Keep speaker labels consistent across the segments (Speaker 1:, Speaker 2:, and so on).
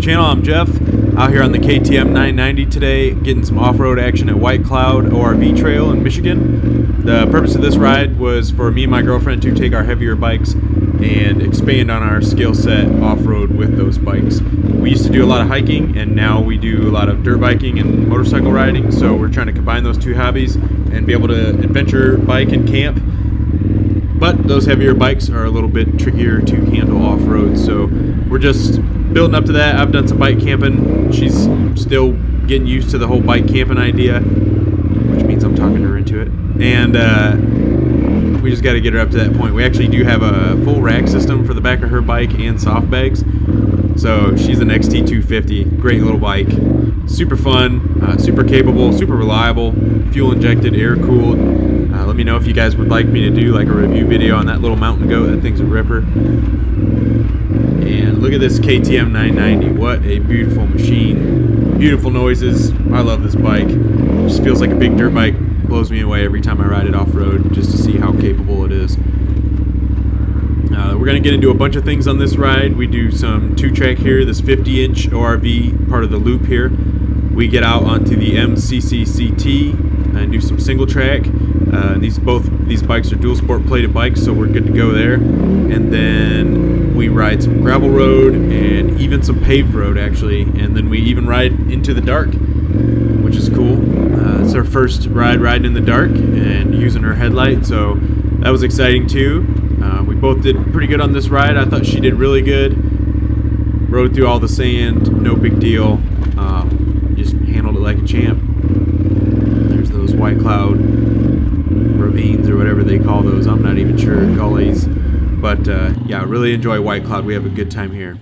Speaker 1: channel. I'm Jeff, out here on the KTM 990 today, getting some off-road action at White Cloud ORV Trail in Michigan. The purpose of this ride was for me and my girlfriend to take our heavier bikes and expand on our skill set off-road with those bikes. We used to do a lot of hiking, and now we do a lot of dirt biking and motorcycle riding, so we're trying to combine those two hobbies and be able to adventure bike and camp. But those heavier bikes are a little bit trickier to handle off-road, so we're just building up to that. I've done some bike camping. She's still getting used to the whole bike camping idea, which means I'm talking her into it. And we just got to get her up to that point. We actually do have a full rack system for the back of her bike and soft bags. So she's an XT250, great little bike, super fun, super capable, super reliable, fuel injected, air cooled. Let me know if you guys would like me to do like a review video on that little mountain goat. That thing's a ripper. And look at this KTM 990. What a beautiful machine. Beautiful noises. I love this bike. It just feels like a big dirt bike. Blows me away every time I ride it off-road just to see how capable it is. We're going to get into a bunch of things on this ride. We do some two-track here, this 50-inch ORV, part of the loop here. We get out onto the MCCCT and do some single track. Both these bikes are dual sport plated bikes, so we're good to go there. And then we ride some gravel road and even some paved road actually. And then we even ride into the dark, which is cool. It's our first ride riding in the dark and using her headlight, so that was exciting too. We both did pretty good on this ride. I thought she did really good. Rode through all the sand, no big deal. Just handled it like a champ. There's those White Cloud ravines or whatever they call those. I'm not even sure, gullies. But yeah, really enjoy White Cloud. We have a good time here.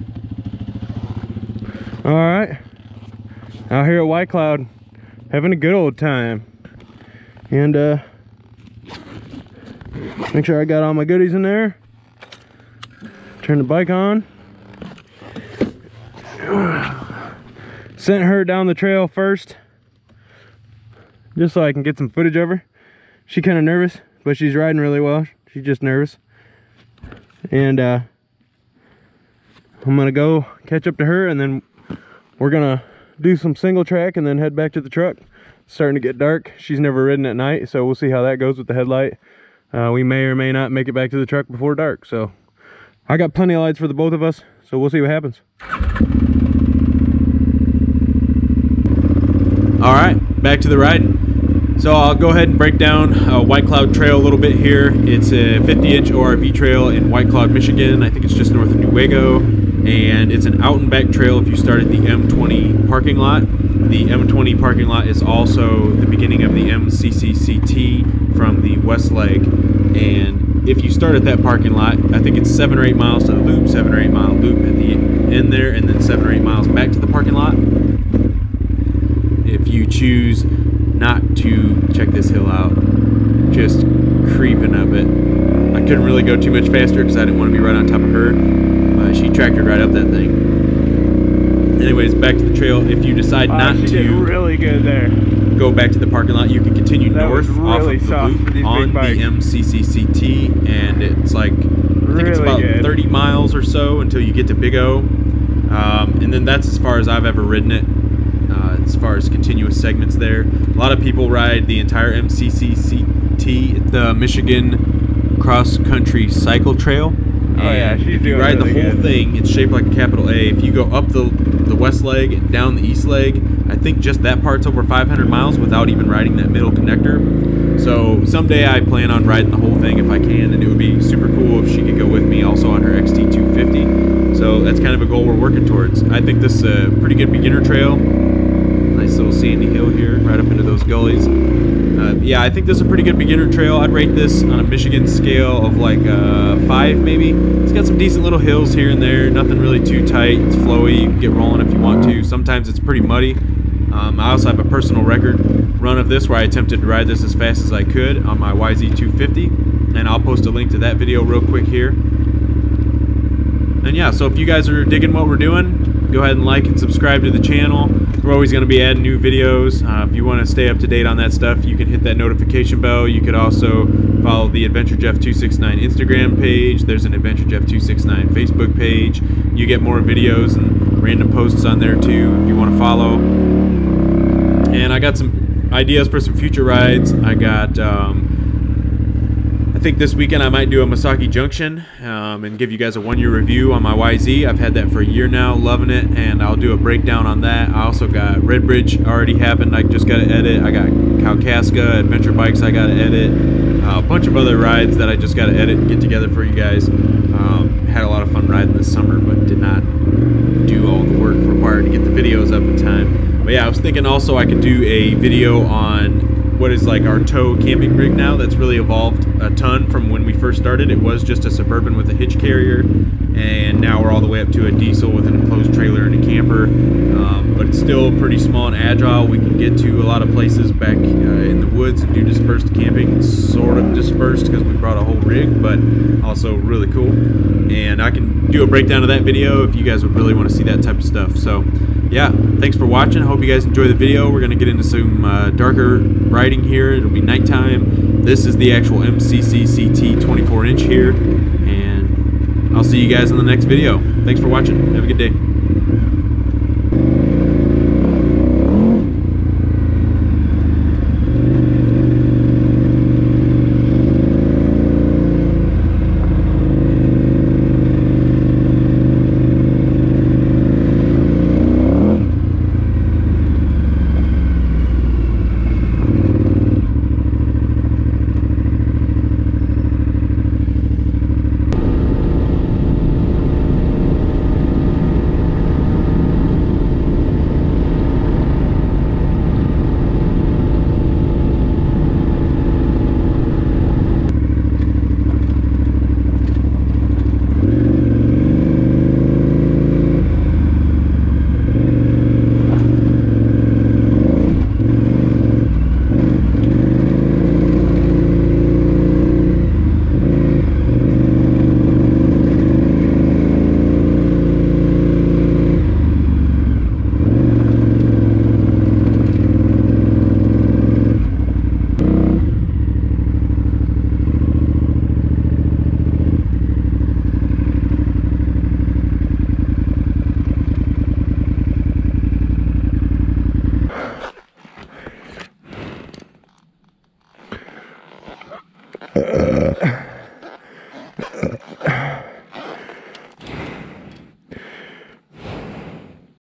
Speaker 2: All right, out here at White Cloud, having a good old time. And make sure I got all my goodies in there. Turn the bike on. Sent her down the trail first, just so I can get some footage of her. She's kind of nervous, but she's riding really well. She's just nervous. And I'm gonna go catch up to her, and then we're gonna do some single track and then head back to the truck. It's starting to get dark. She's never ridden at night, so we'll see how that goes with the headlight. We may or may not make it back to the truck before dark, so I got plenty of lights for the both of us, so we'll see what happens.
Speaker 1: All right, back to the ride. So I'll go ahead and break down White Cloud Trail a little bit here. It's a 50-inch ORV trail in White Cloud, Michigan. I think it's just north of Newaygo, and it's an out and back trail if you start at the M20 parking lot. The M20 parking lot is also the beginning of the MCCCT from the west leg, and if you start at that parking lot, I think it's 7 or 8 miles to the loop, 7 or 8 mile loop at the end there, and then 7 or 8 miles back to the parking lot. If you choose not to check this hill out, just creeping up it. I couldn't really go too much faster because I didn't want to be right on top of her. She tractored right up that thing. Anyways, back to the trail. If you decide not
Speaker 2: she
Speaker 1: to
Speaker 2: did really good there.
Speaker 1: Go back to the parking lot, you can continue north off of the loop on the MCCCT, and it's like, I think it's about 30 miles or so until you get to Big O. And then that's as far as I've ever ridden it. As far as continuous segments there. A lot of people ride the entire MCCCT, the Michigan Cross Country Cycle Trail.
Speaker 2: Oh yeah, she's
Speaker 1: if you ride the whole thing, it's shaped like a capital A. If you go up the west leg and down the east leg, I think just that part's over 500 miles without even riding that middle connector. So someday I plan on riding the whole thing if I can, and it would be super cool if she could go with me also on her XT250. So that's kind of a goal we're working towards. I think this is a pretty good beginner trail. Nice little sandy hill here, right up into those gullies. Yeah, I think this is a pretty good beginner trail. I'd rate this on a Michigan scale of like 5 maybe. It's got some decent little hills here and there, nothing really too tight. It's flowy, you can get rolling if you want to. Sometimes it's pretty muddy. I also have a personal record run of this where I attempted to ride this as fast as I could on my YZ250, and I'll post a link to that video real quick here. And yeah, so if you guys are digging what we're doing, go ahead and like and subscribe to the channel. We're always going to be adding new videos. If you want to stay up to date on that stuff, you can hit that notification bell. You could also follow the Adventure Jeff 269 Instagram page. There's an Adventure Jeff 269 Facebook page. You get more videos, and random posts on there too if you want to follow. And I got some ideas for some future rides. I got, I think this weekend I might do a Misaki Junction and give you guys a 1-year review on my YZ. I've had that for a year now, loving it, and I'll do a breakdown on that. I also got Red Bridge already happened. I just got to edit. I got Kalkaska Adventure Bikes I got to edit. A bunch of other rides that I just got to edit and get together for you guys. Had a lot of fun riding this summer, but did not do all the work required to get the videos up in time. But yeah, I was thinking also I could do a video on what is like our tow camping rig now. That's really evolved a ton from when we first started. It was just a Suburban with a hitch carrier, and now we're all the way up to a diesel with an enclosed trailer and a camper. But it's still pretty small and agile. We can get to a lot of places back in the woods and do dispersed camping. It's sort of dispersed because we brought a whole rig, but also really cool. And I can do a breakdown of that video if you guys would really want to see that type of stuff. So yeah, thanks for watching. I hope you guys enjoy the video. We're going to get into some darker riding here. It'll be nighttime. This is the actual MCC CT 24-inch here, and I'll see you guys in the next video. Thanks for watching. Have a good day.